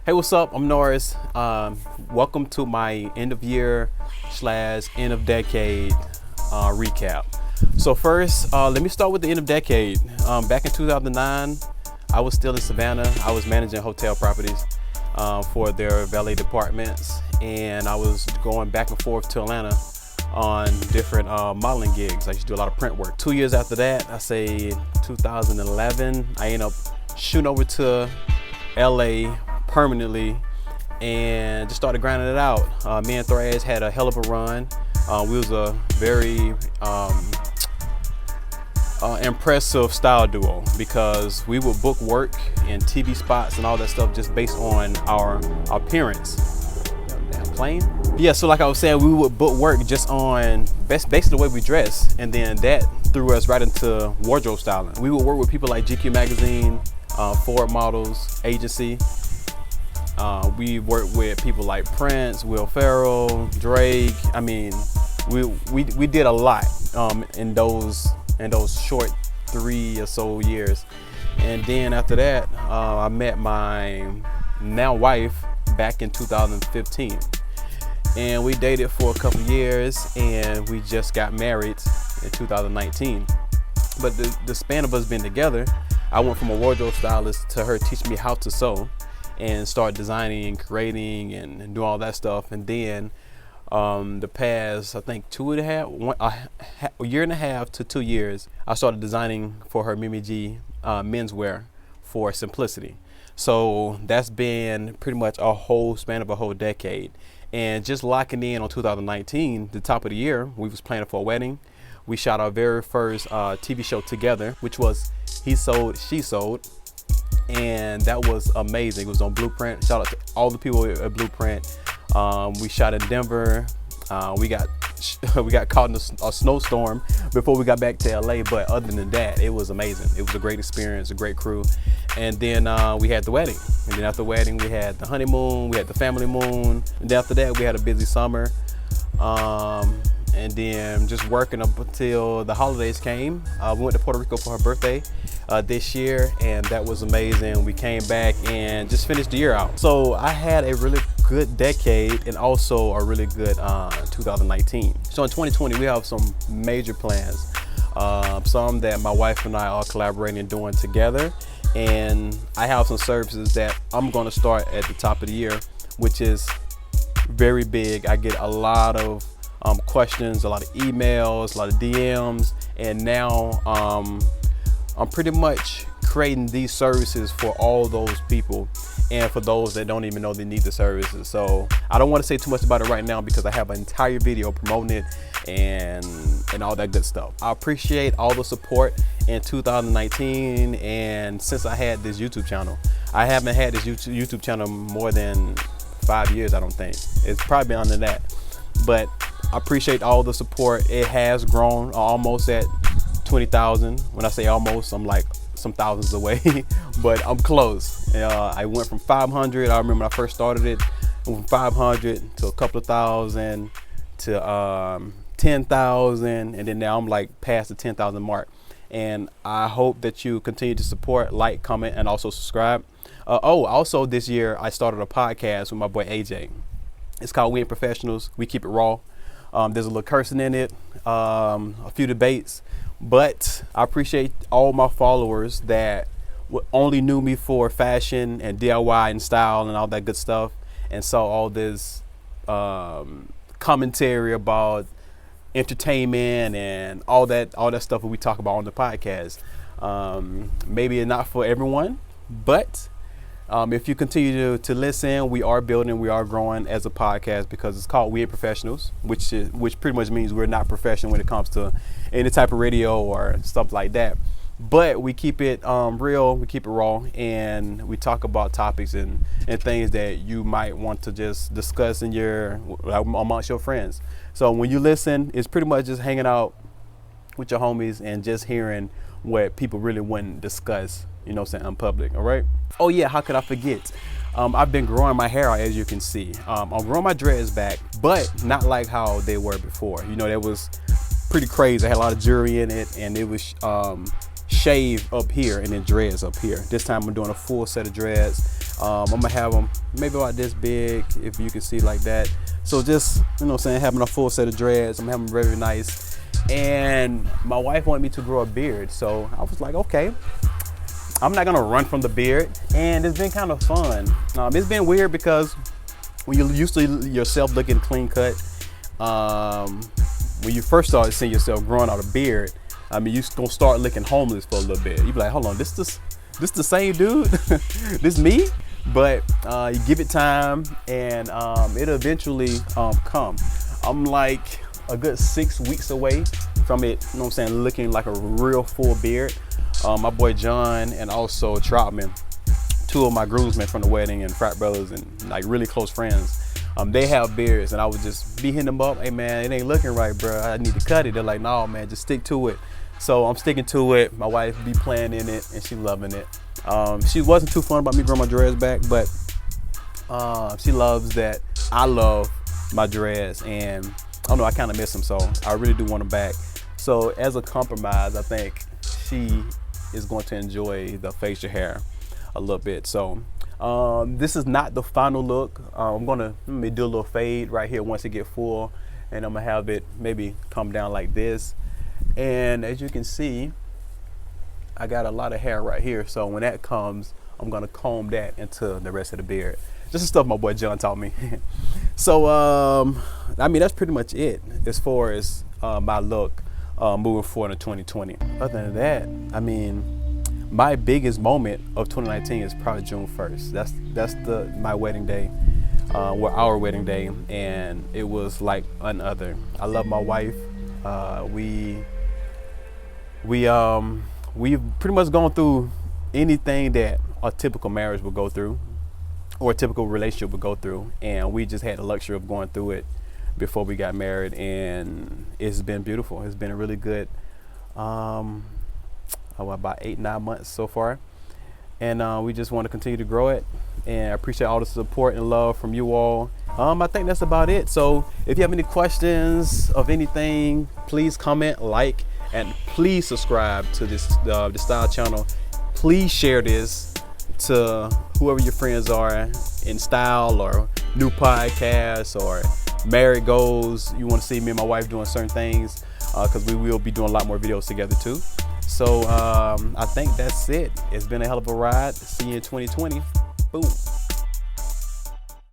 Hey, what's up? I'm Norris. Welcome to my end of year / end of decade recap. So first, let me start with the end of decade. Back in 2009, I was still in Savannah. I was managing hotel properties for their valet departments, and I was going back and forth to Atlanta on different modeling gigs. I used to do a lot of print work. 2 years after that, I say 2011, I ended up shooting over to LA permanently and just started grinding it out. Me and Thrash had a hell of a run. We was a very impressive style duo because we would book work in TV spots and all that stuff just based on our appearance. Damn plane. Yeah, so like I was saying, we would book work just on basically the way we dress, and then that threw us right into wardrobe styling. We would work with people like GQ Magazine, Ford Models Agency. We worked with people like Prince, Will Ferrell, Drake. I mean, we did a lot in those short 3 or so years. And then after that, I met my now wife back in 2015. And we dated for a couple years, and we just got married in 2019. But the span of us being together, I went from a wardrobe stylist to her teaching me how to sew and start designing and creating and doing all that stuff. And then the past, I think a year and a half to 2 years, I started designing for her Mimi G menswear for Simplicity. So that's been pretty much a whole span of a whole decade. And just locking in on 2019, the top of the year, we was planning for a wedding. We shot our very first TV show together, which was He Sold, She Sold. And that was amazing. It was on Blueprint. Shout out to all the people at Blueprint. We shot in Denver. We got caught in a snowstorm before we got back to LA, but other than that, it was amazing. It was a great experience, a great crew. And then we had the wedding. And then after the wedding, we had the honeymoon, we had the family moon. And then after that, we had a busy summer. And then just working up until the holidays came. We went to Puerto Rico for her birthday this year, and that was amazing. We came back and just finished the year out. So I had a really good decade and also a really good 2019. So in 2020, we have some major plans. Some that my wife and I are collaborating and doing together. And I have some services that I'm gonna start at the top of the year, which is very big. I get a lot of questions, a lot of emails, a lot of DMs, and now I'm pretty much creating these services for all those people and for those that don't even know they need the services. So I don't want to say too much about it right now because I have an entire video promoting it and all that good stuff. I appreciate all the support in 2019, and since I had this YouTube channel. I haven't had this YouTube channel more than 5 years, I don't think. It's probably been under that, but I appreciate all the support. It has grown almost at 20,000. When I say almost, I'm like some thousands away, but I'm close. I went from 500. I remember when I first started it, from 500 to a couple of thousand to 10,000, and then now I'm like past the 10,000 mark. And I hope that you continue to support, like, comment, and also subscribe. Also this year I started a podcast with my boy AJ. It's called We Ain't Professionals. We keep it raw. There's a little cursing in it, a few debates, but I appreciate all my followers that only knew me for fashion and DIY and style and all that good stuff, and saw all this commentary about entertainment and all that stuff that we talk about on the podcast. Maybe not for everyone, but if you continue to listen, we are building, we are growing as a podcast because it's called We Ain't Professionals, which pretty much means we're not professional when it comes to any type of radio or stuff like that. But we keep it real, we keep it raw, and we talk about topics and things that you might want to just discuss amongst your friends. So when you listen, it's pretty much just hanging out with your homies and just hearing what people really wouldn't discuss, you know what I'm saying, in public, all right? Oh yeah, how could I forget? I've been growing my hair out, as you can see. I'm growing my dreads back, but not like how they were before. You know, that was pretty crazy. I had a lot of jewelry in it, and it was shave up here and then dreads up here. This time I'm doing a full set of dreads. I'm gonna have them maybe about this big, if you can see like that. So just, you know what I'm saying, having a full set of dreads. I'm having very nice. And my wife wanted me to grow a beard. So I was like, okay, I'm not gonna run from the beard. And it's been kind of fun. It's been weird because when you're used to yourself looking clean cut, when you first start seeing yourself growing out a beard, I mean, you're gonna start looking homeless for a little bit. You be like, hold on, this the same dude? This me? But you give it time, and it'll eventually come. I'm like a good 6 weeks away from it, you know what I'm saying, looking like a real full beard. My boy John and also Troutman, two of my groomsmen from the wedding and frat brothers and like really close friends, they have beards, and I would just be hitting them up. Hey man, it ain't looking right, bro. I need to cut it. They're like, no man, just stick to it. So I'm sticking to it. My wife be playing in it, and she loving it. She wasn't too fun about me growing my dreads back, but she loves that I love my dreads, and I don't know, I kind of miss them, so I really do want them back. So as a compromise, I think she is going to enjoy the facial hair a little bit. So this is not the final look. I'm gonna maybe do a little fade right here once it get full, and I'm gonna have it maybe come down like this. And as you can see, I got a lot of hair right here. So when that comes, I'm gonna comb that into the rest of the beard. Just the stuff my boy John taught me. So I mean, that's pretty much it as far as my look moving forward in 2020. Other than that, I mean, my biggest moment of 2019 is probably June 1st. That's my wedding day, our wedding day, and it was like another. I love my wife. We've pretty much gone through anything that a typical marriage would go through, or a typical relationship would go through, and we just had the luxury of going through it before we got married, and it's been beautiful. It's been a really good about 8-9 months so far, and we just want to continue to grow it, and I appreciate all the support and love from you all. I think that's about it. So if you have any questions of anything, please comment, like, and please subscribe to this the Style channel. Please share this to whoever your friends are in style, or new podcasts, or married goals. You want to see me and my wife doing certain things, because we will be doing a lot more videos together too. So I think that's it. It's been a hell of a ride. See you in 2020. Boom.